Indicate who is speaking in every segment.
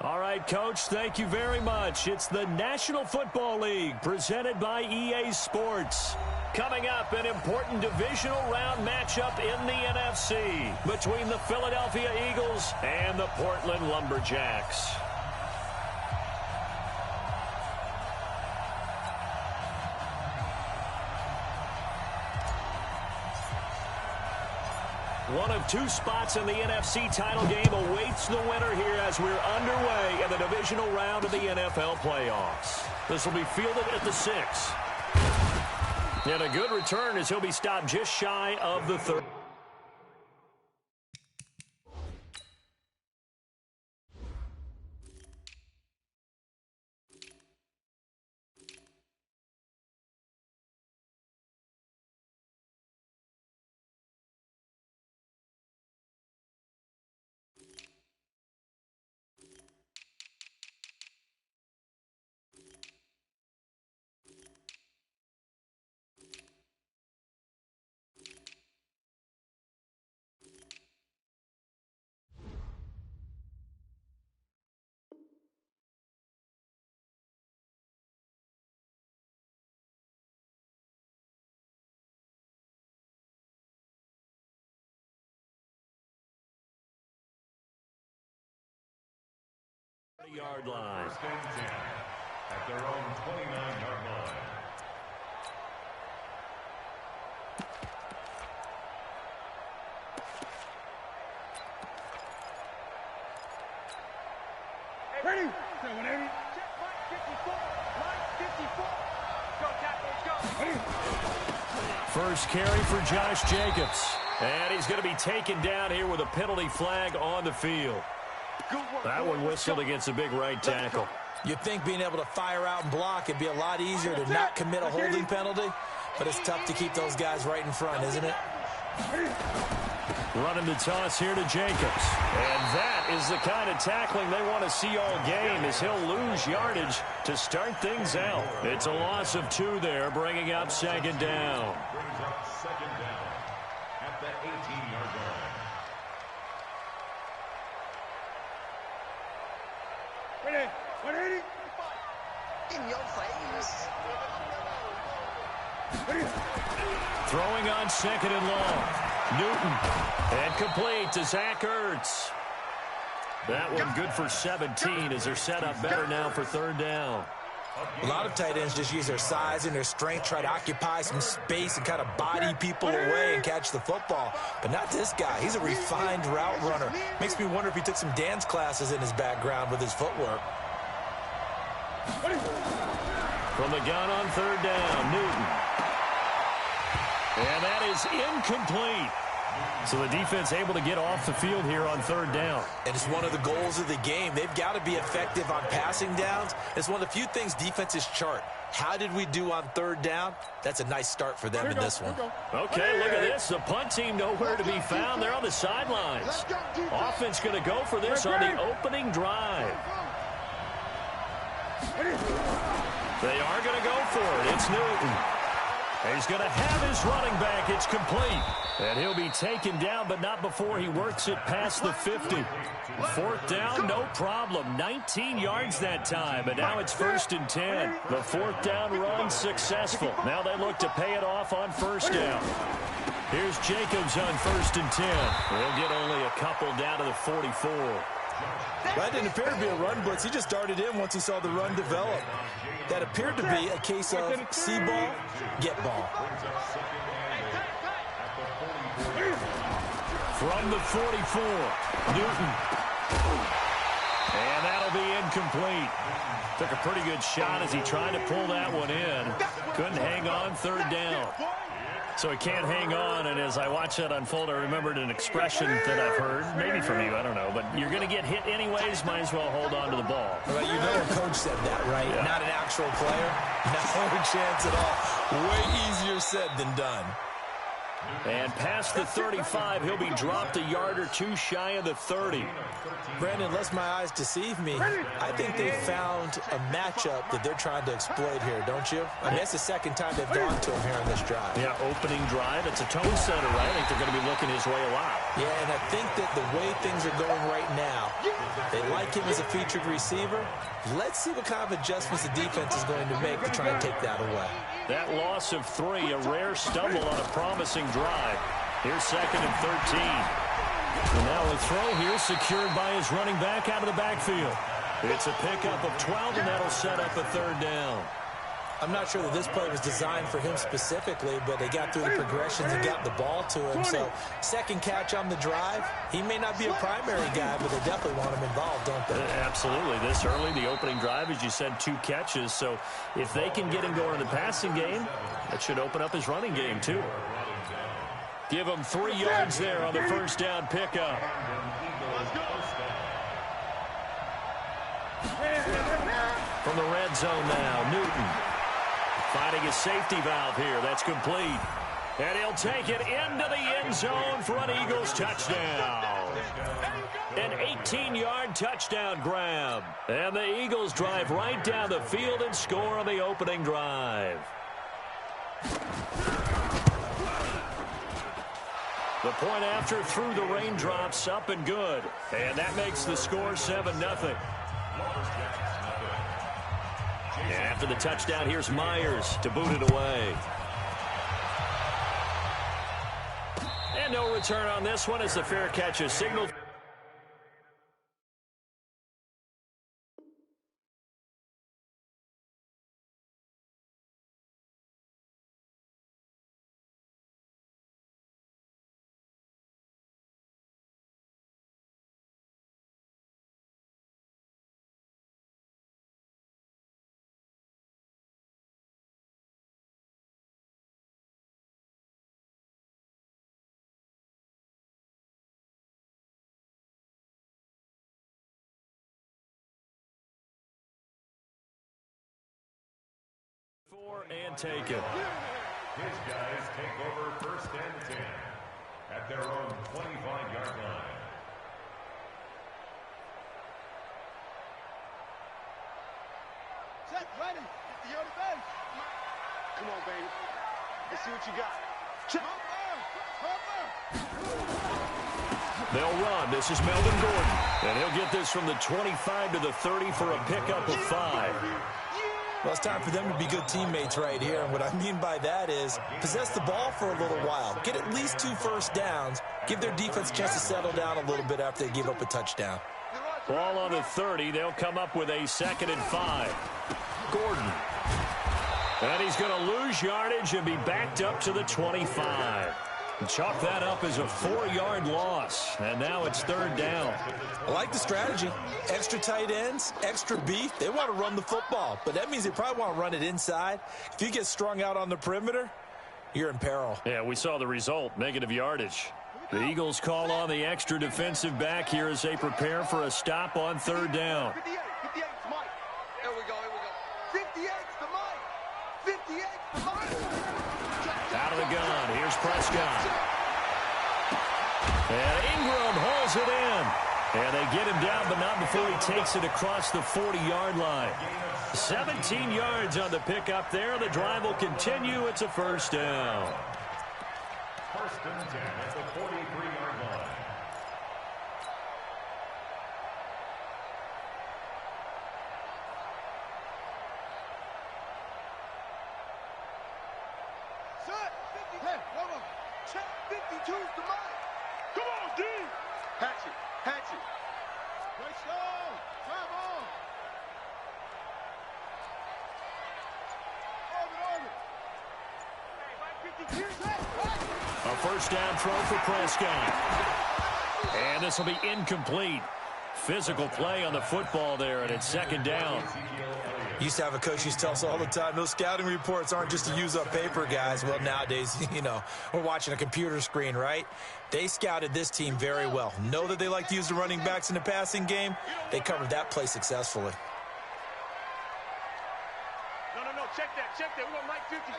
Speaker 1: All right, Coach, thank you very much. It's the National Football League presented by EA Sports. Coming up, an important divisional round matchup in the NFC between the Philadelphia Eagles and the Portland Lumberjacks. One of two spots in the NFC title game awaits the winner here as we're underway in the divisional round of the NFL playoffs. This will be fielded at the 6. And a good return as he'll be stopped just shy of the 30. Yard line.
Speaker 2: First and 10 at their own 29-yard line.
Speaker 3: Ready? 180. Check line 54. Line 54. Go, tackle, go.
Speaker 1: First carry for Josh Jacobs. And he's going to be taken down here with a penalty flag on the field. That one whistled against a big right tackle.
Speaker 4: You'd think being able to fire out and block, it'd be a lot easier to not commit a holding penalty, but it's tough to keep those guys right in front, isn't it?
Speaker 1: Running the toss here to Jacobs. And that is the kind of tackling they want to see all game as he'll lose yardage to start things out. It's a loss of 2 there, bringing up second down.
Speaker 2: Brings up second down at the 18-yard line.
Speaker 3: Ready? 180.
Speaker 5: In your face.
Speaker 1: Throwing on second and long. Newton. And complete to Zach Ertz. That one good for 17 as they're set up better now for third down.
Speaker 4: A lot of tight ends just use their size and their strength, try to occupy some space and kind of body people away and catch the football. But not this guy. He's a refined route runner. Makes me wonder if he took some dance classes in his background with his footwork.
Speaker 1: From the gun on third down, Newton. And that is incomplete. So the defense able to get off the field here on third down.
Speaker 4: And it's one of the goals of the game. They've got to be effective on passing downs. It's one of the few things defenses chart. How did we do on third down? That's a nice start for them in this one.
Speaker 1: Okay, look at this. The punt team nowhere to be found. They're on the sidelines. Offense going to go for this on the opening drive. They are going to go for it. It's Newton. He's going to have his running back. It's complete. And he'll be taken down, but not before he works it past the 50. Fourth down, no problem. 19 yards that time, and now it's 1st and 10. The fourth down run successful. Now they look to pay it off on first down. Here's Jacobs on 1st and 10. They'll get only a couple down to the 44.
Speaker 4: That didn't appear to be a run blitz. He just darted in once he saw the run develop. That appeared to be a case of see ball, get ball.
Speaker 1: From the 44, Newton. And that'll be incomplete. Took a pretty good shot as he tried to pull that one in. Couldn't hang on third down. So he can't hang on, and as I watch that unfold, I remembered an expression that I've heard, maybe from you, I don't know, but you're going to get hit anyways, might as well hold on to the ball.
Speaker 4: Well, you know a coach said that, right? Yeah. Not an actual player. No chance at all. Way easier said than done.
Speaker 1: And past the 35, he'll be dropped a yard or two shy of the 30.
Speaker 4: Brandon, unless my eyes deceive me, I think they found a matchup that they're trying to exploit here, don't you? I mean, that's the second time they've gone to him here on this drive.
Speaker 1: Yeah, opening drive. It's a tone setter, right? I think they're going to be looking his way a lot.
Speaker 4: Yeah, and I think that the way things are going right now, they like him as a featured receiver. Let's see what kind of adjustments the defense is going to make to try and take that away.
Speaker 1: That loss of 3, a rare stumble on a promising drive. Here's 2nd and 13. And now a throw here secured by his running back out of the backfield. It's a pickup of 12, and that'll set up a 3rd down.
Speaker 4: I'm not sure that this play was designed for him specifically, but they got through the progressions and got the ball to him. So, second catch on the drive. He may not be a primary guy, but they definitely want him involved, don't they?
Speaker 1: Absolutely. This early, the opening drive, as you said, 2 catches. So, if they can get him going in the passing game, that should open up his running game, too. Give him 3 yards there on the 1st down pickup. From the red zone now, Newton. Finding a safety valve here. That's complete. And he'll take it into the end zone for an Eagles touchdown. An 18-yard touchdown grab. And the Eagles drive right down the field and score on the opening drive. The point after through the raindrops, up and good. And that makes the score 7-0. And after the touchdown, here's Myers to boot it away. And no return on this one as the fair catch is signaled. And take it.
Speaker 2: His guys take over 1st and 10 at their own 25-yard line.
Speaker 3: Set, ready. You're the base. Come on, baby. Let's see what you got. Check.
Speaker 1: They'll run. This is Melvin Gordon. And he'll get this from the 25 to the 30 for a pickup of 5.
Speaker 4: Well, it's time for them to be good teammates right here. And what I mean by that is possess the ball for a little while. Get at least 2 first downs. Give their defense a chance to settle down a little bit after they give up a touchdown.
Speaker 1: Ball on the 30. They'll come up with a 2nd and 5. Gordon. And he's going to lose yardage and be backed up to the 25. Chalk that up as a 4-yard loss. And now it's 3rd down.
Speaker 4: I like the strategy. Extra tight ends, extra beef. They want to run the football, but that means they probably want to run it inside. If you get strung out on the perimeter, you're in peril.
Speaker 1: Yeah, we saw the result, negative yardage. The Eagles call on the extra defensive back here as they prepare for a stop on 3rd down.
Speaker 3: 58's Mike. Here we go, here we go. 58's the Mike. 58's the Mike.
Speaker 1: Out of the gun, here's Prescott. And Ingram hauls it in. And they get him down, but not before he takes it across the 40-yard line. 17 yards on the pickup there. The drive will continue. It's a 1st down.
Speaker 2: 1st and 10 at the 43-yard line.
Speaker 3: Set. 50. Hey, come on. Check. 52's the Mike. Come on, D. Hatchet. Hatchet. Great stone. Drive on.
Speaker 1: A 1st down throw for Prescott. And this will be incomplete. Physical play on the football there, and it's 2nd down.
Speaker 4: Used to have a coach used to tell us all the time, those scouting reports aren't just to use up paper, guys. Well, nowadays, you know, we're watching a computer screen, right? They scouted this team very well. Know that they like to use the running backs in the passing game. They covered that play successfully.
Speaker 3: No, check that. We're going to Mike 50.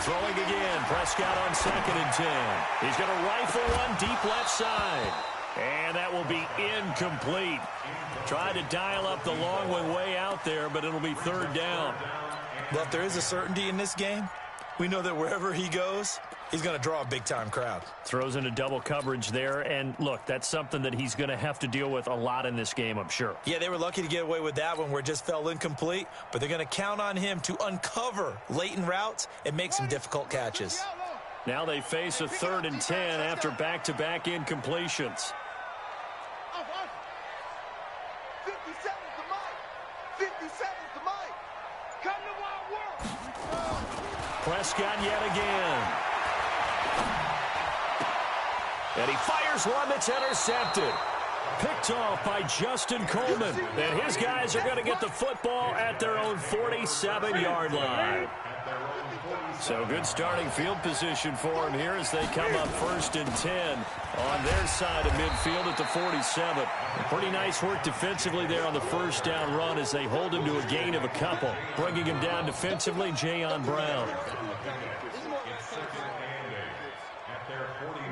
Speaker 1: Throwing again. Prescott on 2nd and 10. He's going to rifle one deep left side. And that will be incomplete. Tried to dial up the long way out there, but it'll be 3rd down.
Speaker 4: Well, if there is a certainty in this game, we know that wherever he goes, he's going to draw a big-time crowd.
Speaker 1: Throws into double coverage there, and look, that's something that he's going to have to deal with a lot in this game, I'm sure.
Speaker 4: Yeah, they were lucky to get away with that one where it just fell incomplete, but they're going to count on him to uncover latent routes and make some difficult catches.
Speaker 1: Now they face a 3rd and 10 after back-to-back incompletions.
Speaker 3: 57's the mic. 57's the mic. Come to wild world.
Speaker 1: Prescott yet again. And he fires one that's intercepted. Picked off by Justin Coleman. And his guys are going to get the football at their own 47-yard line. So good starting field position for him here as they come up 1st and 10 on their side of midfield at the 47. Pretty nice work defensively there on the 1st down run as they hold him to a gain of a couple. Bringing him down defensively, Jayon Brown.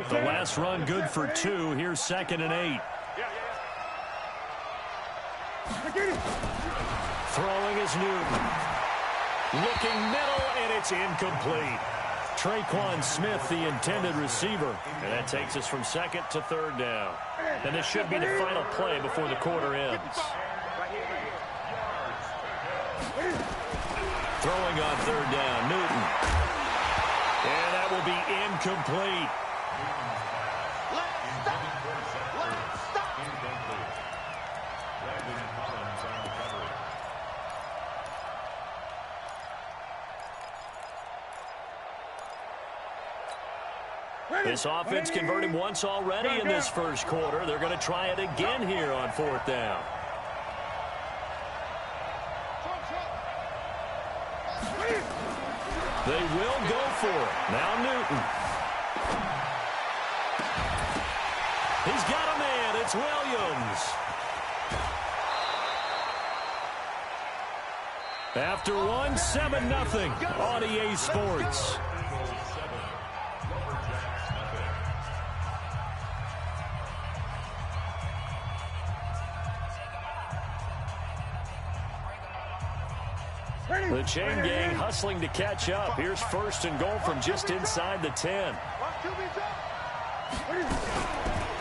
Speaker 1: The last run good for 2. Here's 2nd and 8. Throwing is Newton. Looking middle, and it's incomplete. Traquan Smith, the intended receiver. And that takes us from 2nd to 3rd down. And this should be the final play before the quarter ends. Throwing on 3rd down, Newton. And that will be incomplete. This offense converted once already in this 1st quarter. They're going to try it again here on 4th down. They will go for it. Now Newton. He's got a man. It's Williams. After one, 7-0 on EA Sports. The chain gang hustling to catch up. Here's 1st and goal from just inside the 10.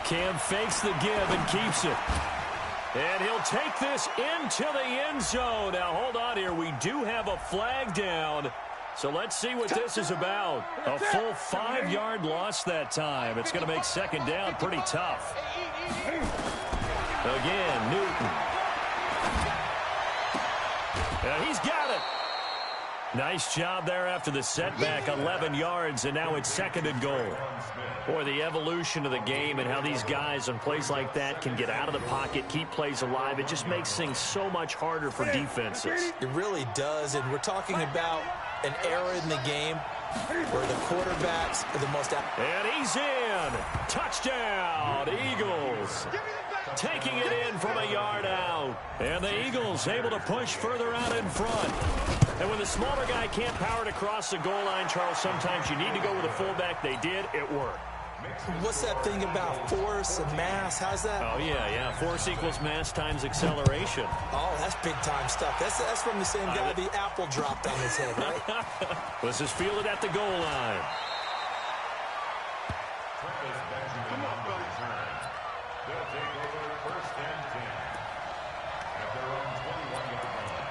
Speaker 1: Cam fakes the give and keeps it. And he'll take this into the end zone. Now, hold on here. We do have a flag down. So let's see what this is about. A full 5-yard loss that time. It's going to make 2nd down pretty tough. Again, Newton. And he's got it. Nice job there after the setback, 11 yards, and now it's 2nd and goal. Boy, the evolution of the game and how these guys on plays like that can get out of the pocket, keep plays alive, it just makes things so much harder for defenses.
Speaker 4: It really does, and we're talking about an era in the game where the quarterbacks are the most...
Speaker 1: And he's in. Touchdown, Eagles. Taking it in from a yard out. And the Eagles able to push further out in front. And when the smaller guy can't power it across the goal line, Charles, sometimes you need to go with a fullback. They did. It worked.
Speaker 4: What's that thing about force and mass? How's that?
Speaker 1: Oh, yeah. Force equals mass times acceleration.
Speaker 4: Oh, that's big-time stuff. That's from the same guy the apple dropped on his head, right?
Speaker 1: This is fielded at the goal line.
Speaker 2: They'll take over 1st and 10 at their own 21-yard line.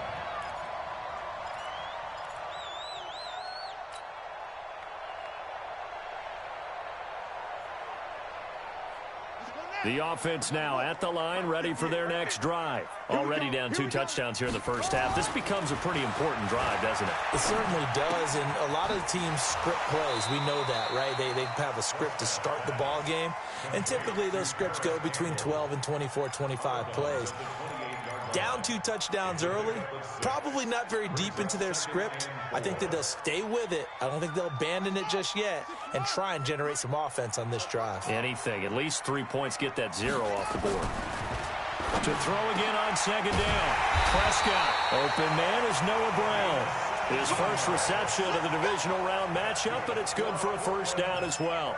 Speaker 1: The offense now at the line, ready for their next drive. Already down 2 touchdowns here in the 1st half. This becomes a pretty important drive, doesn't it?
Speaker 4: It certainly does, and a lot of teams script plays. We know that, right? They have a script to start the ball game, and typically those scripts go between 12 and 24, 25 plays. Down 2 touchdowns early, probably not very deep into their script. I think that they'll stay with it. I don't think they'll abandon it just yet and try and generate some offense on this drive.
Speaker 1: Anything. At least 3 points, get that 0 off the board. To throw again on 2nd down. Prescott. Open man is Noah Brown. His first reception of the divisional round matchup, but it's good for a first down as well.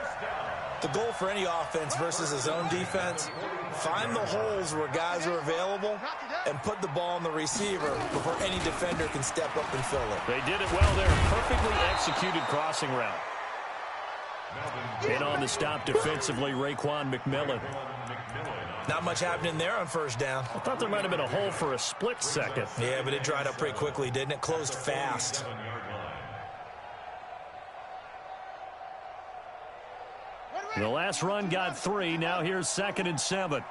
Speaker 4: The goal for any offense versus a zone defense, find the holes where guys are available and put the ball on the receiver before any defender can step up and fill it.
Speaker 1: They did it well there. Perfectly executed crossing route. And on the stop defensively, Raekwon McMillan.
Speaker 4: Not much happening there on first down.
Speaker 1: I thought there might have been a hole for a split second.
Speaker 4: Yeah, but it dried up pretty quickly, didn't it? Closed fast.
Speaker 1: The last run got 3. Now here's 2nd and 7.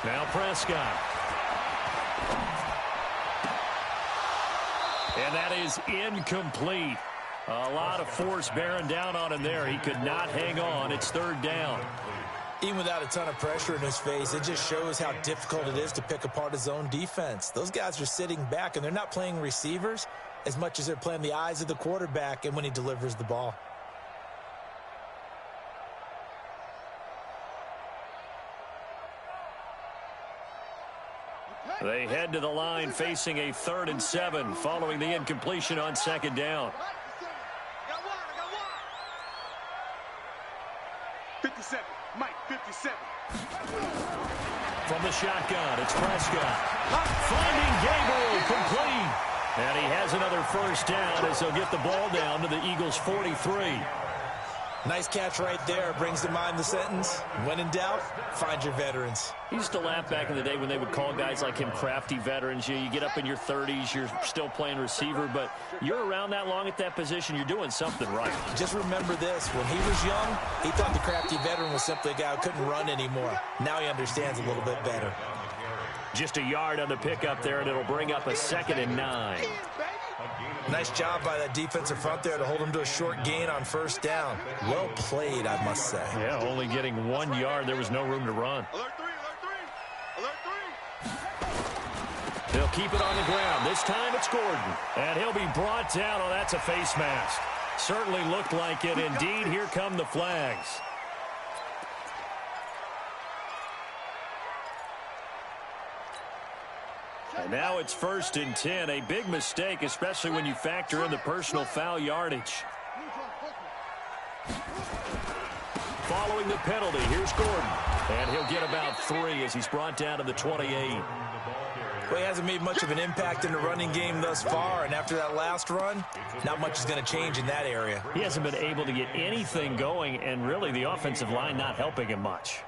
Speaker 1: Now Prescott. And that is incomplete. A lot of force bearing down on him there. He could not hang on. It's 3rd down.
Speaker 4: Even without a ton of pressure in his face, it just shows how difficult it is to pick apart his own defense. Those guys are sitting back, and they're not playing receivers as much as they're playing the eyes of the quarterback and when he delivers the ball.
Speaker 1: They head to the line facing a 3rd and 7 following the incompletion on 2nd down.
Speaker 3: 57, Mike, 57.
Speaker 1: From the shotgun, it's Prescott. Finding Gabriel, complete. And he has another first down as he'll get the ball down to the Eagles' 43.
Speaker 4: Nice catch right there. Brings to mind the sentence, when in doubt, find your veterans.
Speaker 1: He used to laugh back in the day when they would call guys like him crafty veterans. You get up in your 30s, you're still playing receiver, but you're around that long at that position, you're doing something right.
Speaker 4: Just remember this, when he was young, he thought the crafty veteran was simply a guy who couldn't run anymore. Now he understands a little bit better.
Speaker 1: Just a yard on the pickup there, and it'll bring up a 2nd and 9.
Speaker 4: Nice job by that defensive front there to hold him to a short gain on first down. Well played, I must say.
Speaker 1: Yeah, only getting 1 yard. There was no room to run.
Speaker 3: Alert 3, alert 3, alert 3.
Speaker 1: They'll keep it on the ground. This time it's Gordon. And he'll be brought down. Oh, that's a face mask. Certainly looked like it. Indeed, here come the flags. And now it's 1st and 10. A big mistake, especially when you factor in the personal foul yardage. Following the penalty, here's Gordon. And he'll get about 3 as he's brought down to the 28.
Speaker 4: Well, he hasn't made much of an impact in the running game thus far, and after that last run, not much is going to change in that area.
Speaker 1: He hasn't been able to get anything going, and really the offensive line not helping him much.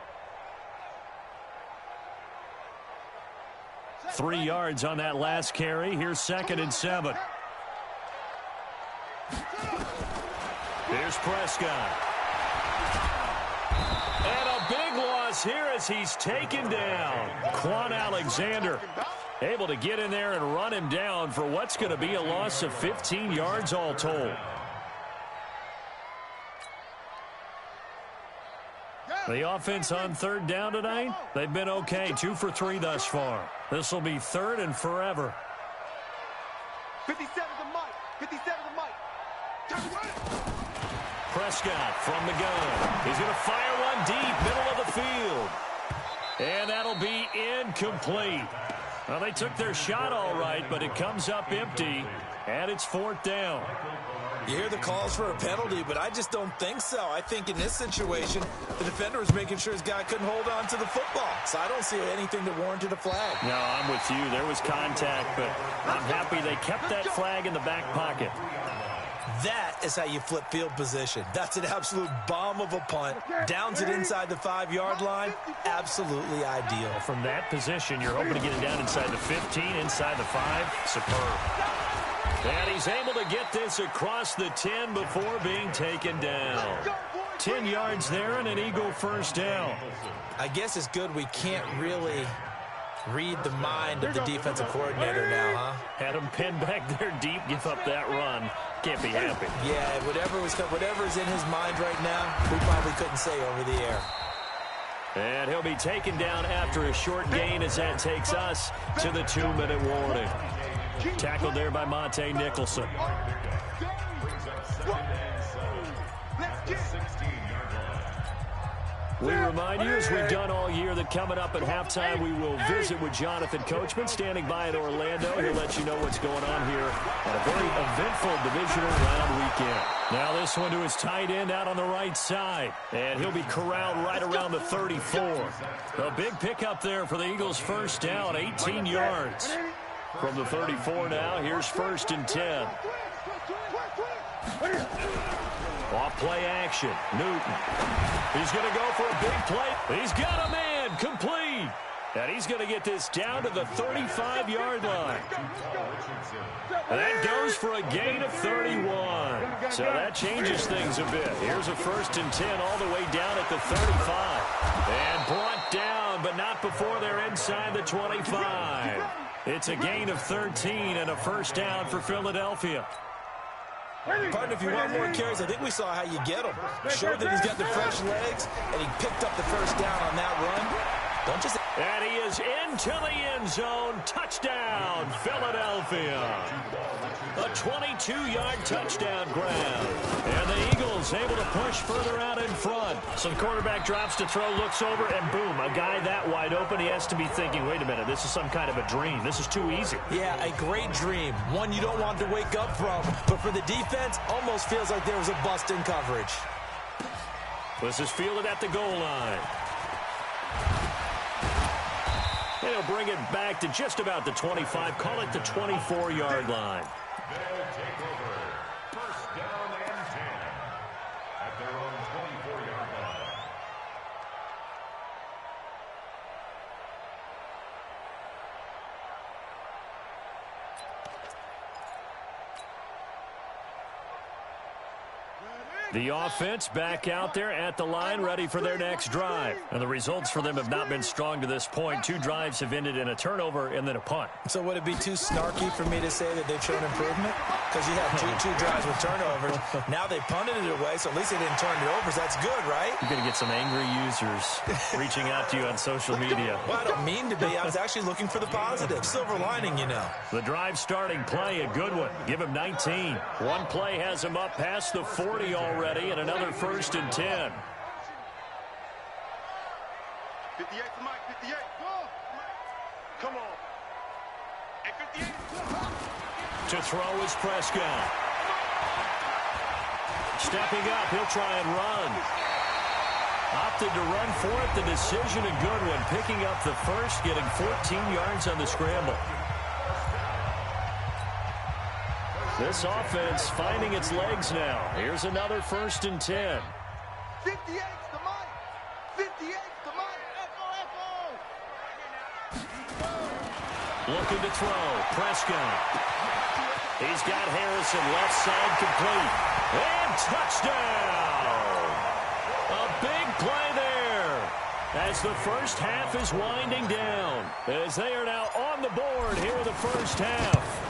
Speaker 1: 3 yards on that last carry. Here's 2nd and 7. Here's Prescott. And a big loss here as he's taken down. Quan Alexander able to get in there and run him down for what's going to be a loss of 15 yards all told. The offense on 3rd down tonight, they've been okay. 2 for 3 thus far. This will be 3rd and forever.
Speaker 3: 57 to Mike. 57 to Mike.
Speaker 1: Prescott from the gun. He's going to fire one deep, middle of the field. And that'll be incomplete. Well, they took their shot all right, but it comes up empty, and it's 4th down.
Speaker 4: You hear the calls for a penalty, but I just don't think so. I think in this situation, the defender was making sure his guy couldn't hold on to the football. So I don't see anything that warranted a flag.
Speaker 1: No, I'm with you. There was contact, but I'm happy they kept that flag in the back pocket.
Speaker 4: That is how you flip field position. That's an absolute bomb of a punt. Downs it inside the 5-yard line. Absolutely ideal.
Speaker 1: From that position, you're hoping to get it down inside the 15, inside the 5. Superb. And he's able to get this across the 10 before being taken down. 10 yards there and an Eagle first down.
Speaker 4: I guess it's good we can't really read the mind of the defensive coordinator now, huh?
Speaker 1: Had him pinned back there deep, give up that run. Can't be happy.
Speaker 4: Yeah, whatever's in his mind right now, we probably couldn't say over the air.
Speaker 1: And he'll be taken down after a short gain as that takes us to the 2-minute warning. Tackled there by Monte Nicholson. We remind you, as we've done all year, that coming up at halftime, we will visit with Jonathan Coachman, standing by in Orlando. He'll let you know what's going on here on a very eventful divisional round weekend. Now this one to his tight end out on the right side, and he'll be corralled right around the 34. A big pickup there for the Eagles' first down, 18 yards. From the 34 now, here's 1st and 10. Off play action. Newton. He's going to go for a big play. He's got a man. Complete. And he's going to get this down to the 35-yard line. And that goes for a gain of 31. So that changes things a bit. Here's a 1st and 10 all the way down at the 35. And brought down, but not before they're inside the 25. It's a gain of 13 and a first down for Philadelphia.
Speaker 4: Partner, if you want more carries, I think we saw how you get them. Showed that he's got the fresh legs, and he picked up the first down on that run. Don't just...
Speaker 1: And he is into the end zone. Touchdown, Philadelphia. A 22-yard touchdown grab. And the Eagles able to push further out in front. So the quarterback drops to throw, looks over, and boom, a guy that wide open. He has to be thinking, wait a minute, this is some kind of a dream. This is too easy.
Speaker 4: Yeah, a great dream. One you don't want to wake up from. But for the defense, almost feels like there was a bust in coverage.
Speaker 1: This is fielded at the goal line. And he'll bring it back to just about the 25. Call it the 24-yard line.
Speaker 2: They'll take over. First down and 10 at their own 24-yard line.
Speaker 1: The offense back out there at the line, ready for their next drive. And the results for them have not been strong to this point. 2 drives have ended in a turnover and then a punt.
Speaker 4: So would it be too snarky for me to say that they've shown improvement? Because you had two drives with turnovers. Now they punted it away, so at least they didn't turn it over. So that's good, right?
Speaker 1: You're going to get some angry users reaching out to you on social media.
Speaker 4: Well, I don't mean to be. I was actually looking for the positive. Silver lining, you know.
Speaker 1: The drive starting play, a good one. Give him 19. One play has him up past the 40 already, and another 1st and 10.
Speaker 3: 58 to Mike, 58. Go. Come on. And 58.
Speaker 1: To throw is Prescott. Stepping up, he'll try and run. Opted to run for it. The decision, a good one. Picking up the first, getting 14 yards on the scramble. This offense finding its legs now. Here's another 1st and 10.
Speaker 3: 58 to Mike. 58 to Mike. Echo.
Speaker 1: Looking to throw. Prescott. He's got Harrison left side complete. And touchdown! A big play there as the first half is winding down. As they are now on the board here in the first half.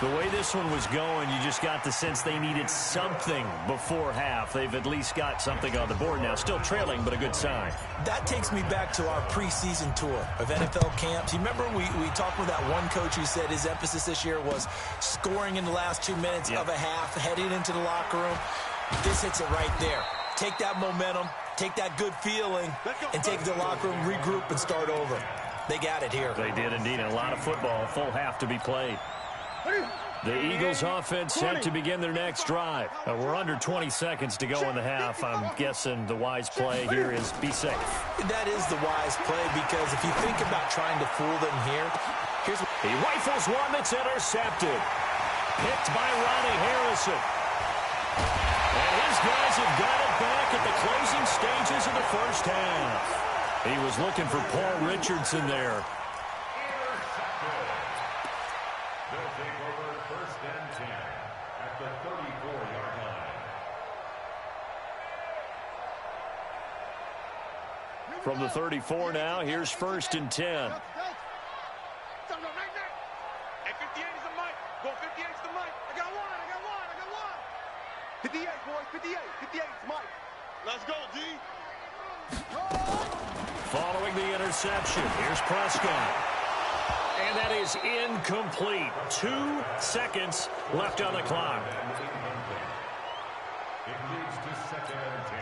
Speaker 1: The way this one was going, you just got the sense they needed something before half. They've at least got something on the board now. Still trailing, but a good sign.
Speaker 4: That takes me back to our preseason tour of NFL camps. You remember we talked with that one coach who said his emphasis this year was scoring in the last 2 minutes of a half, heading into the locker room. This hits it right there. Take that momentum, take that good feeling, and take it to the locker room, regroup, and start over. They got it here.
Speaker 1: They did indeed. A lot of football, full half to be played. The Eagles offense set to begin their next drive. We're under 20 seconds to go in the half. I'm guessing the wise play here is be safe.
Speaker 4: That is the wise play, because if you think about trying to fool them here, here's what
Speaker 1: he rifles one that's intercepted. Picked by Ronnie Harrison. And his guys have got it back at the closing stages of the first half. He was looking for Paul Richardson there.
Speaker 2: They'll take over 1st and 10 at the 34-yard line.
Speaker 1: From the 34 now, here's 1st and 10.
Speaker 3: And 58 is the Mike. Go 58 is the Mike. I got one. 58, boys. 58. 58 is Mike. Let's go, D.
Speaker 1: Following the interception, here's Prescott. And that is incomplete. 2 seconds left on the clock.
Speaker 2: It leads to 2nd and 10.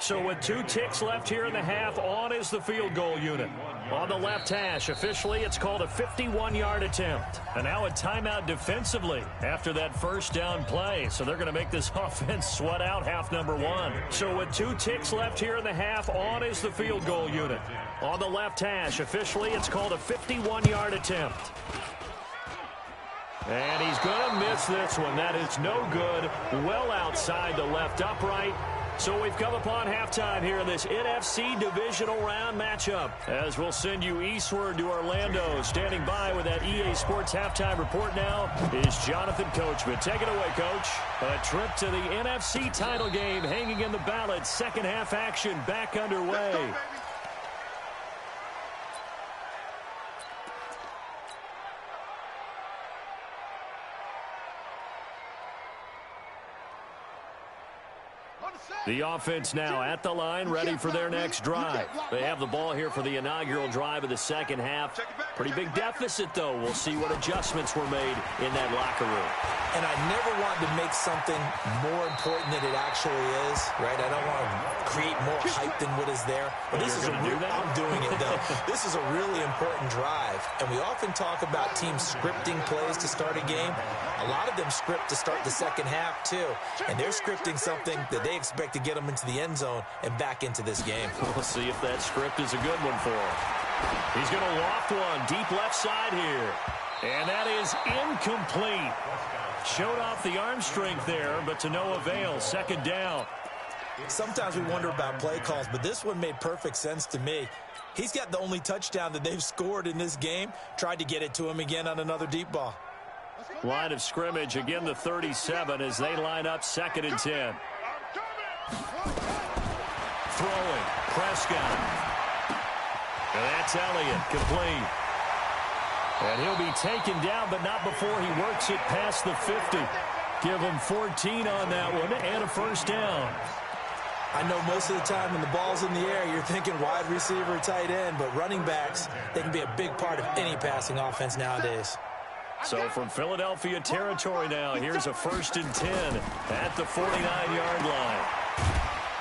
Speaker 1: So with 2 ticks left here in the half, on is the field goal unit. On the left hash, officially it's called a 51-yard attempt. And now a timeout defensively after that first down play. So they're going to make this offense sweat out half number 1. So with 2 ticks left here in the half, on is the field goal unit. On the left hash, officially it's called a 51-yard attempt. And he's going to miss this one. That is no good. Well outside the left upright. So we've come upon halftime here in this NFC divisional round matchup. As we'll send you eastward to Orlando. Standing by with that EA Sports halftime report now is Jonathan Coachman. Take it away, Coach. A trip to the NFC title game hanging in the balance. Second half action back underway. The offense now at the line, ready for their next drive. They have the ball here for the inaugural drive of the second half. Pretty big deficit, though. We'll see what adjustments were made in that locker room.
Speaker 4: And I never want to make something more important than it actually is, right? I don't want to create more hype than what is there. But this is I'm doing it, though. This is a really important drive. And we often talk about teams scripting plays to start a game. A lot of them script to start the second half, too. And they're scripting something that they expect to get them into the end zone and back into this game.
Speaker 1: We'll see if that script is a good one for him. He's going to loft one deep left side here. And that is incomplete. Showed off the arm strength there, but to no avail. Second down.
Speaker 4: Sometimes we wonder about play calls, but this one made perfect sense to me. He's got the only touchdown that they've scored in this game. Tried to get it to him again on another deep ball.
Speaker 1: Line of scrimmage, again the 37 as they line up 2nd and 10. Throwing, Prescott. And that's Elliott, complete. And he'll be taken down, but not before he works it past the 50. Give him 14 on that one and a first down.
Speaker 4: I know most of the time when the ball's in the air, you're thinking wide receiver, tight end, but running backs, they can be a big part of any passing offense nowadays.
Speaker 1: So from Philadelphia territory now, here's a 1st and 10 at the 49-yard line.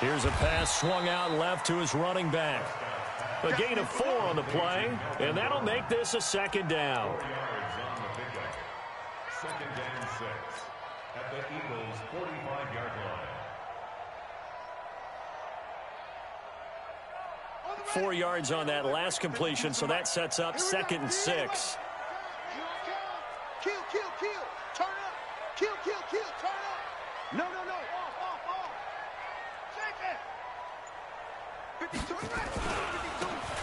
Speaker 1: Here's a pass swung out left to his running back. A gain of 4 on the play, and that'll make this a 2nd down.
Speaker 2: 2nd and 6 at the Eagles' 45-yard line.
Speaker 1: 4 yards on that last completion, so that sets up 2nd and 6.
Speaker 3: Kill, turn up. Kill, turn up. No. Off. Shake it. 52.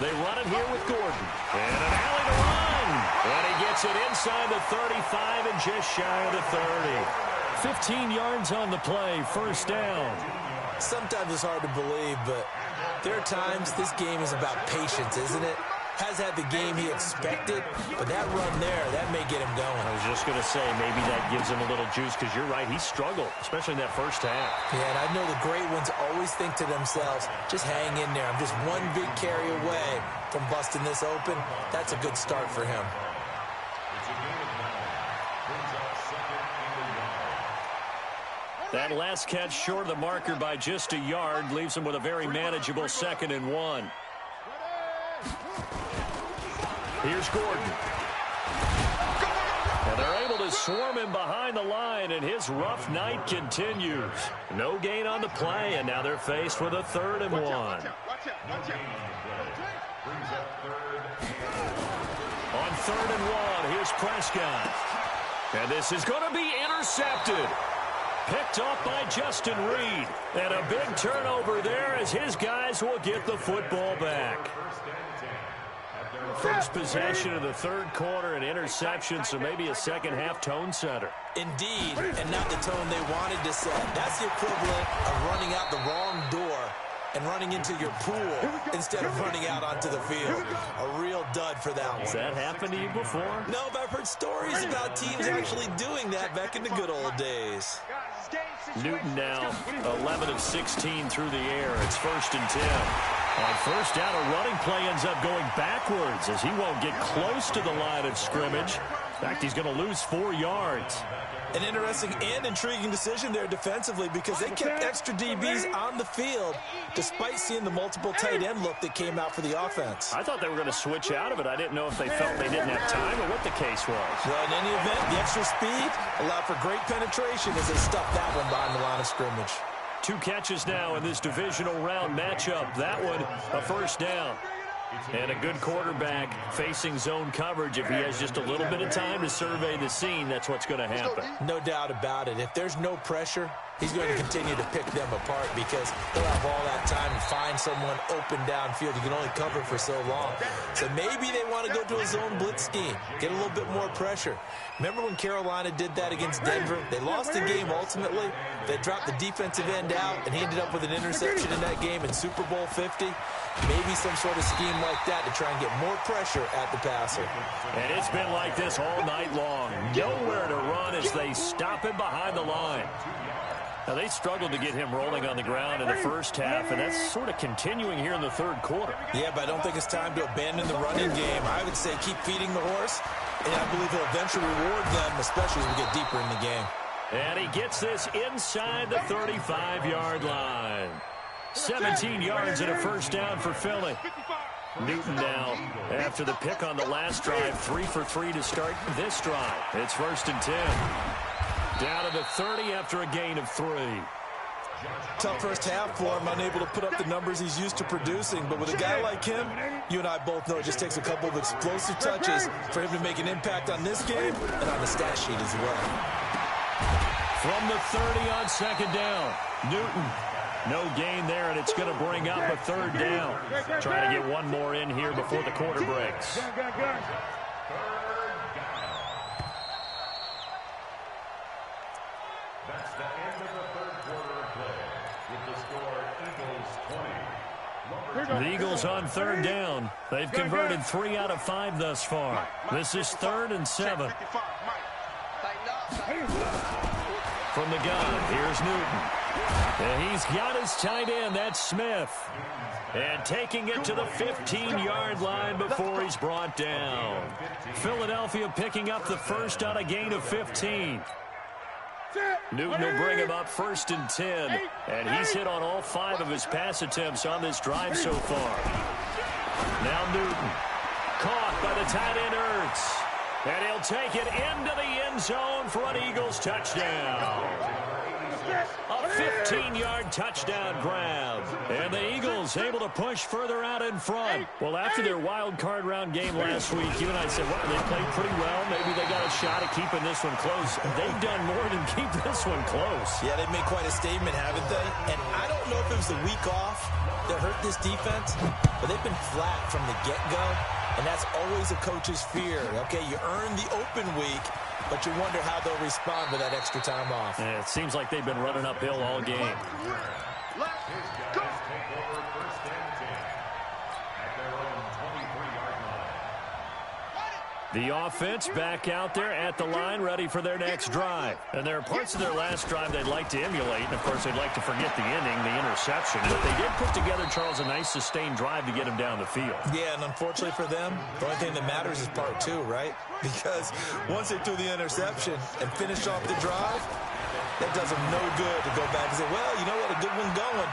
Speaker 1: They run it here with Gordon. And an alley to run. And he gets it inside the 35 and just shy of the 30. 15 yards on the play, 1st down.
Speaker 4: Sometimes it's hard to believe, but there are times this game is about patience, isn't it? Has had the game he expected, but that run there, that may get him going.
Speaker 1: I was just going to say, maybe that gives him a little juice, because you're right, he struggled, especially in that first half.
Speaker 4: Yeah, and I know the great ones always think to themselves, just hang in there. I'm just one big carry away from busting this open. That's a good start for him.
Speaker 1: That last catch short of the marker by just a yard leaves him with a very manageable 2nd and 1. Here's Gordon. And they're able to swarm him behind the line, and his rough night continues. No gain on the play, and now they're faced with a 3rd and 1. On 3rd and 1, here's Prescott. And this is going to be intercepted. Picked off by Justin Reed. And a big turnover there as his guys will get the football back. First possession of the 3rd quarter, an interception, so maybe a second half tone setter.
Speaker 4: Indeed, and not the tone they wanted to set. That's the equivalent of running out the wrong door and running into your pool instead of running out onto the field. A real dud for that one.
Speaker 1: Has that happened to you before?
Speaker 4: No, but I've heard stories about teams actually doing that back in the good old days.
Speaker 1: Newton now 11 of 16 through the air. It's 1st and 10. On first down, a running play ends up going backwards as he won't get close to the line of scrimmage. In fact, he's going to lose 4 yards.
Speaker 4: An interesting and intriguing decision there defensively because they kept extra DBs on the field despite seeing the multiple tight end look that came out for the offense.
Speaker 1: I thought they were going to switch out of it. I didn't know if they felt they didn't have time or what the case was.
Speaker 4: Well, in any event, the extra speed allowed for great penetration as they stuffed that one behind the line of scrimmage.
Speaker 1: 2 catches now in this divisional round matchup. That one, a first down. And a good quarterback facing zone coverage. If he has just a little bit of time to survey the scene, that's what's going to happen.
Speaker 4: No doubt about it. If there's no pressure, he's going to continue to pick them apart because they'll have all that time to find someone open downfield. You can only cover for so long. So maybe they want to go to a zone blitz scheme, get a little bit more pressure. Remember when Carolina did that against Denver? They lost the game ultimately. They dropped the defensive end out, and he ended up with an interception in that game in Super Bowl 50. Maybe some sort of scheme like that to try and get more pressure at the passer.
Speaker 1: And it's been like this all night long. Nowhere to run as they stop him behind the line. Now, they struggled to get him rolling on the ground in the first half, and that's sort of continuing here in the third quarter.
Speaker 4: Yeah, but I don't think it's time to abandon the running game. I would say keep feeding the horse, and I believe he'll eventually reward them, especially as we get deeper in the game.
Speaker 1: And he gets this inside the 35-yard line. 17 yards and a first down for Philly. Newton now, after the pick on the last drive, 3 for 3 to start this drive. It's 1st and 10. Down to the 30 after a gain of 3.
Speaker 4: Tough first half for him, unable to put up the numbers he's used to producing. But with a guy like him, you and I both know it just takes a couple of explosive touches for him to make an impact on this game and on the stat sheet as well.
Speaker 1: From the 30 on 2nd down, Newton. No gain there, and it's going to bring up a 3rd down. Trying to get one more in here before the quarter breaks.
Speaker 2: That's the end of the third quarter of play. With the score, Eagles 20.
Speaker 1: The Eagles on 3rd down. They've converted 3 out of 5 thus far. This is 3rd and 7. From the gun, here's Newton. And he's got his tight end, that's Smith. And taking it to the 15-yard line before he's brought down. Philadelphia picking up the first on a gain of 15. Newton will bring him up 1st and 10. And he's hit on all 5 of his pass attempts on this drive so far. Now Newton. Caught by the tight end Ertz. And he'll take it into the end zone for an Eagles touchdown. A 15-yard touchdown grab. And the Eagles able to push further out in front. Well, after their wild card round game last week, you and I said, well, they played pretty well. Maybe they got a shot at keeping this one close. They've done more than keep this one close.
Speaker 4: Yeah, they've made quite a statement, haven't they? And I don't know if it was the week off that hurt this defense, but they've been flat from the get-go. And that's always a coach's fear. Okay, you earn the open week, but you wonder how they'll respond with that extra time off.
Speaker 1: Yeah, it seems like they've been running uphill all game.
Speaker 2: His guys take over 1st and 10 at their own 23-yard line.
Speaker 1: The offense back out there at the line, ready for their next drive. And there are parts of their last drive they'd like to emulate. And, of course, they'd like to forget the ending, the interception. But they did put together, Charles, a nice sustained drive to get him down the field.
Speaker 4: Yeah, and unfortunately for them, the only thing that matters is part 2, right? Because once they threw the interception and finished off the drive, that does them no good to go back and say, well, you know what, a good one going.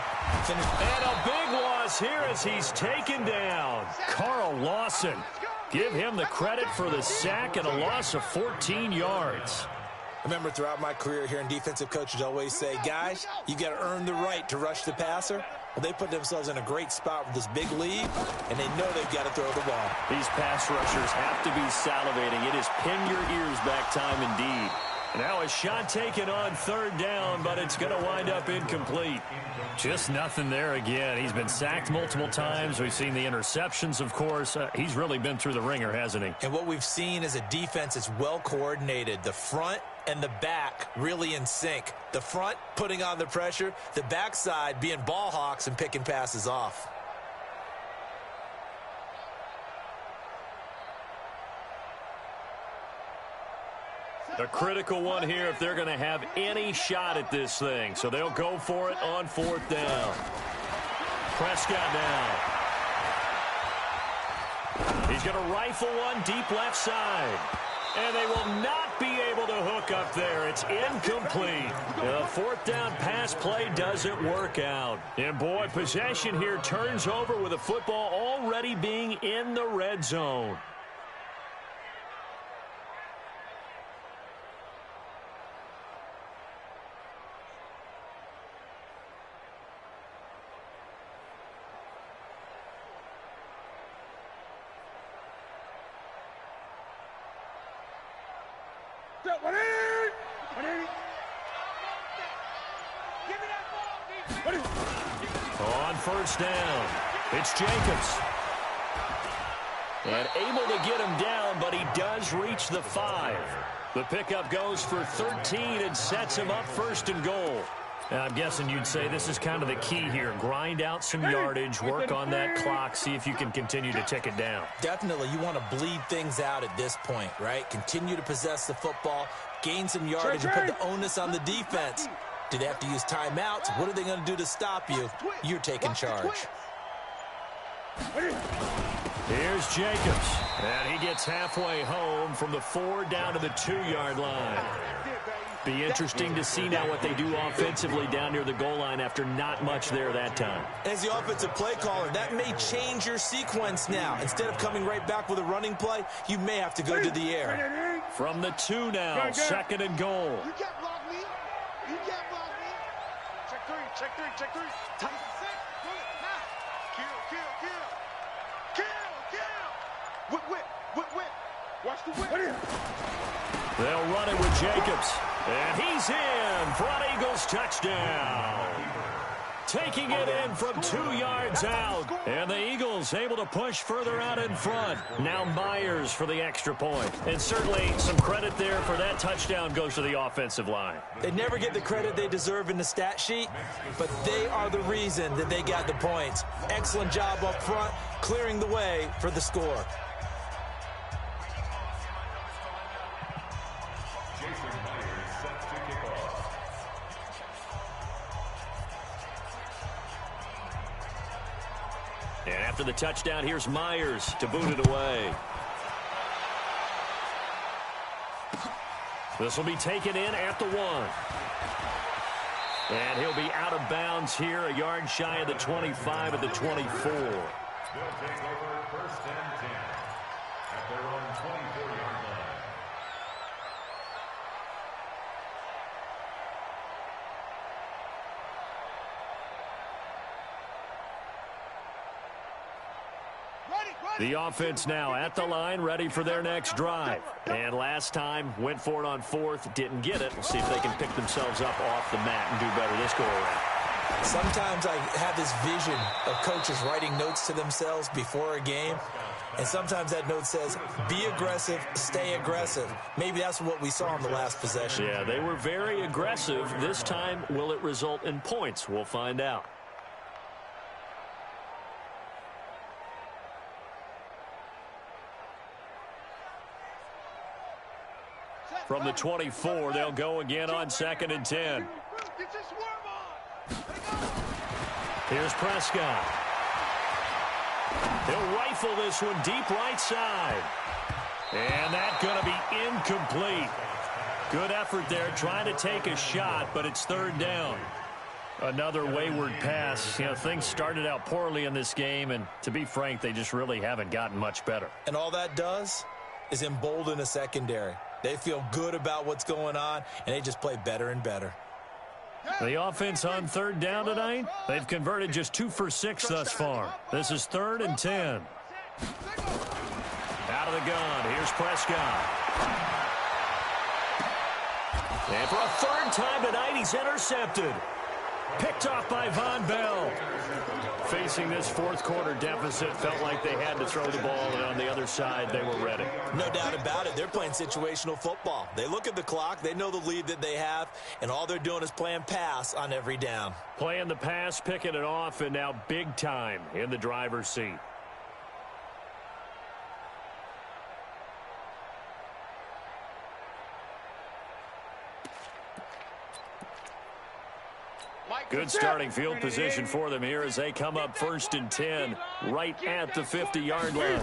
Speaker 1: And a big loss here as he's taken down. Carl Lawson. Give him the credit for the sack and a loss of 14 yards.
Speaker 4: Remember, throughout my career here in defensive coaches always say, guys, you got to earn the right to rush the passer. Well, they put themselves in a great spot with this big lead, and they know they've got to throw the ball.
Speaker 1: These pass rushers have to be salivating. It is pin your ears back time indeed. Now a shot taken on 3rd down, but it's going to wind up incomplete. Just nothing there again. He's been sacked multiple times. We've seen the interceptions, of course. He's really been through the ringer, hasn't he?
Speaker 4: And what we've seen is a defense that's well coordinated. The front and the back really in sync. The front putting on the pressure, the backside being ball hawks and picking passes off.
Speaker 1: A critical one here if they're going to have any shot at this thing. So they'll go for it on 4th down. Prescott now. He's going to rifle one deep left side. And they will not be able to hook up there. It's incomplete. The fourth down pass play doesn't work out. And boy, possession here turns over with the football already being in the red zone. On first down, it's Jacobs. And able to get him down, but he does reach the 5. The pickup goes for 13 and sets him up first and goal. And I'm guessing you'd say this is kind of the key here. Grind out some yardage, work on that clock, see if you can continue to tick it down.
Speaker 4: Definitely, you want to bleed things out at this point, right? Continue to possess the football, gain some yardage, and put the onus on the defense. Do they have to use timeouts? What are they going to do to stop you? You're taking charge.
Speaker 1: Here's Jacobs, and he gets halfway home from the 4 down to the 2-yard line. Be interesting to see now what they do offensively down near the goal line after not much there that time.
Speaker 4: As the offensive play caller, that may change your sequence now. Instead of coming right back with a running play, you may have to go to the air.
Speaker 1: From the 2 now, second and goal.
Speaker 3: You can't block me. You can't block me. Check 3, check 3, check 3. Time to set. Pull it. Now. Kill. Whip. Watch the whip.
Speaker 1: They'll run it with Jacobs. And he's in. Front Eagles touchdown. Taking it in from 2 yards out. And the Eagles able to push further out in front. Now Myers for the extra point. And certainly some credit there for that touchdown goes to the offensive line.
Speaker 4: They never get the credit they deserve in the stat sheet, but they are the reason that they got the points. Excellent job up front, clearing the way for the score.
Speaker 1: And after the touchdown, here's Myers to boot it away. This will be taken in at the 1. And he'll be out of bounds here, a yard shy of the 25 at the 24.
Speaker 2: They'll take over first and 10 at their own 24-yard line.
Speaker 1: The offense now at the line, ready for their next drive. And last time, went for it on 4th, didn't get it. We'll see if they can pick themselves up off the mat and do better this go-around.
Speaker 4: Sometimes I have this vision of coaches writing notes to themselves before a game. And sometimes that note says, be aggressive, stay aggressive. Maybe that's what we saw in the last possession.
Speaker 1: Yeah, they were very aggressive. This time, will it result in points? We'll find out. From the 24, they'll go again on 2nd and 10. Here's Prescott. He'll rifle this one deep right side. And that's going to be incomplete. Good effort there trying to take a shot, but it's 3rd down. Another wayward pass. You know, things started out poorly in this game, and to be frank, they just really haven't gotten much better.
Speaker 4: And all that does is embolden a secondary. They feel good about what's going on, and they just play better and better.
Speaker 1: The offense on 3rd down tonight, they've converted just 2 for 6 thus far. This is 3rd and 10. Out of the gun, here's Prescott. And for a 3rd time tonight, he's intercepted. Picked off by Von Bell. Facing this 4th quarter deficit, felt like they had to throw the ball, and on the other side, they were ready.
Speaker 4: No doubt about it. They're playing situational football. They look at the clock, they know the lead that they have, and all they're doing is playing pass on every down.
Speaker 1: Playing the pass, picking it off, and now big time in the driver's seat. Good starting field position for them here as they come up 1st and 10 right at the 50-yard line.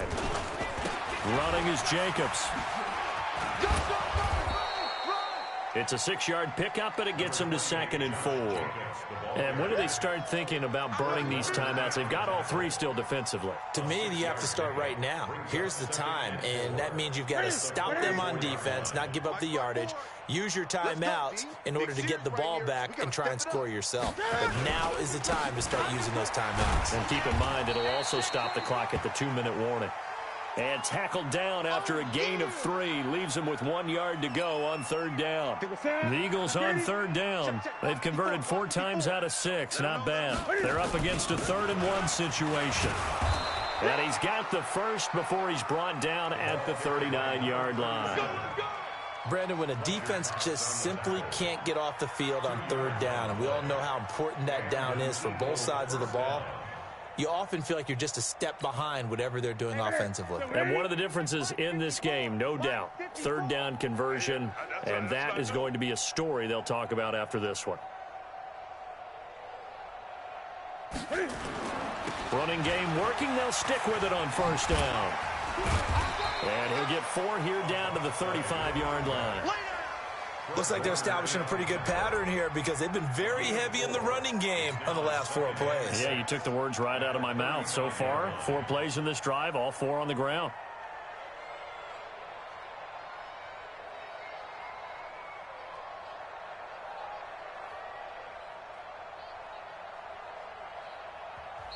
Speaker 1: Running is Jacobs. It's a 6-yard pickup, and it gets them to 2nd and 4. And when do they start thinking about burning these timeouts? They've got all 3 still defensively.
Speaker 4: To me, you have to start right now. Here's the time, and that means you've got to stop them on defense, not give up the yardage, use your timeouts in order to get the ball back and try and score yourself. But now is the time to start using those timeouts.
Speaker 1: And keep in mind, it'll also stop the clock at the 2-minute warning. And tackled down after a gain of 3. Leaves him with 1 yard to go on 3rd down. The Eagles on 3rd down. They've converted 4 times out of 6. Not bad. They're up against a 3rd and 1 situation. And he's got the first before he's brought down at the 39-yard line.
Speaker 4: Brandon, when a defense just simply can't get off the field on 3rd down, and we all know how important that down is for both sides of the ball, you often feel like you're just a step behind whatever they're doing offensively.
Speaker 1: And one of the differences in this game, no doubt, 3rd down conversion, and that is going to be a story they'll talk about after this one. Running game working. They'll stick with it on 1st down. And he'll get 4 here down to the 35-yard line.
Speaker 4: Looks like they're establishing a pretty good pattern here because they've been very heavy in the running game on the last 4 plays.
Speaker 1: Yeah, you took the words right out of my mouth. So far, 4 plays in this drive, all 4 on the ground.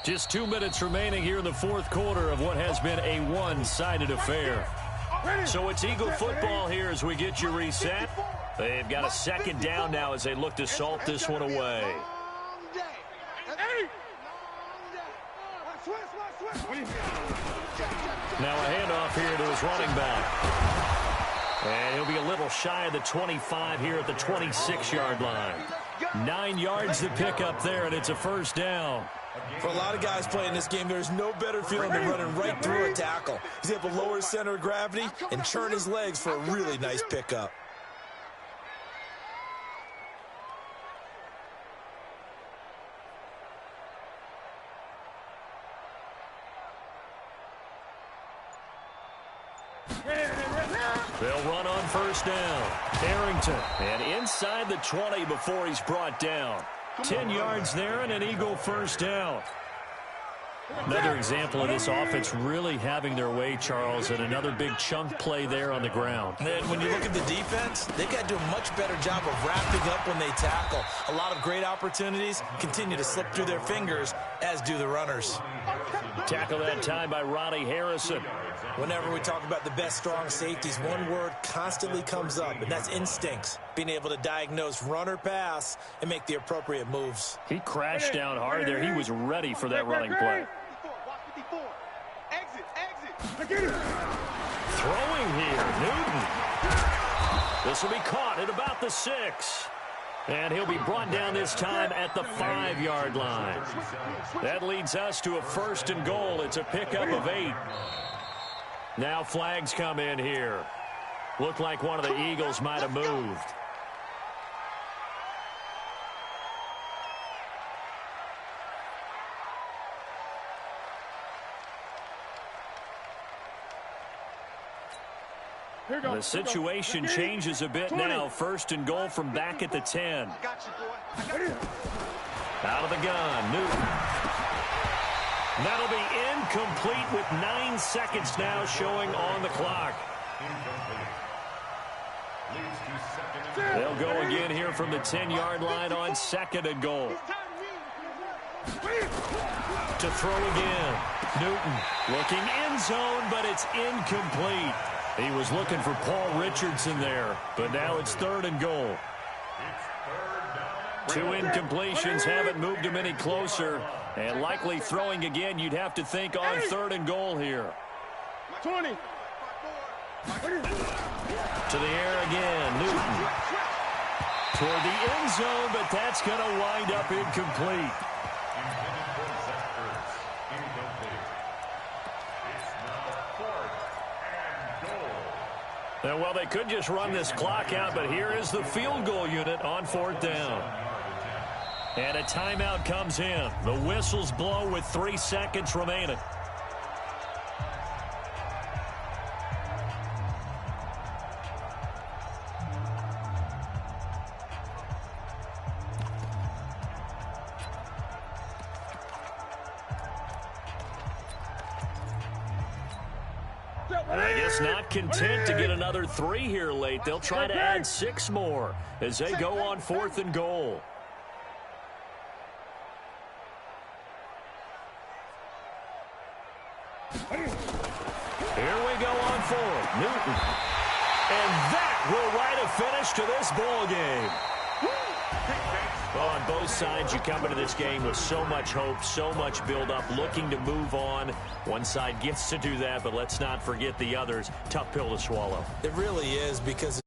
Speaker 1: Just 2 minutes remaining here in the 4th quarter of what has been a one-sided affair. So it's Eagle football here as we get you reset. They've got a 2nd down now as they look to salt this one away. Now a handoff here to his running back. And he'll be a little shy of the 25 here at the 26-yard line. 9 yards to pick up there, and it's a 1st down.
Speaker 4: For a lot of guys playing this game, there's no better feeling than running right through a tackle. He's able to lower his center of gravity and turn his legs for a really nice pickup.
Speaker 1: They'll run on 1st down. Arrington, and inside the 20 before he's brought down. 10 yards there and an Eagle 1st down. Another example of this offense really having their way, Charles, and another big chunk play there on the ground.
Speaker 4: And when you look at the defense, they've got to do a much better job of wrapping up when they tackle. A lot of great opportunities continue to slip through their fingers, as do the runners.
Speaker 1: Tackle that time by Ronnie Harrison.
Speaker 4: Whenever we talk about the best strong safeties, one word constantly comes up, and that's instincts. Being able to diagnose run or pass and make the appropriate moves.
Speaker 1: He crashed down hard there. He was ready for that running play. Throwing here, Newton. This will be caught at about the 6. And he'll be brought down this time at the 5-yard line. That leads us to a 1st and goal. It's a pickup of 8. Now flags come in here. Looked like one of the Eagles might have moved. The situation changes a bit now. 1st and goal from back at the 10. Out of the gun, Newton. That'll be incomplete with 9 seconds now showing on the clock. They'll go again here from the 10-yard line on 2nd and goal. To throw again. Newton looking end zone, but it's incomplete. He was looking for Paul Richardson there, but now it's 3rd and goal. 2 incompletions haven't moved him any closer, and likely throwing again, you'd have to think on 3rd and goal here.
Speaker 3: 20.
Speaker 1: To the air again, Newton. Toward the end zone, but that's going to wind up incomplete. And, well, they could just run this clock out, but here is the field goal unit on 4th down. And a timeout comes in. The whistles blow with 3 seconds remaining. And I guess not content to get another 3 here late. They'll try to add 6 more as they go on 4th and goal. Here we go on 4th. Newton. And that will write a finish to this ball game. Well, on both sides, you come into this game with so much hope, so much build-up, looking to move on. One side gets to do that, but let's not forget the others. Tough pill to swallow.
Speaker 4: It really is, because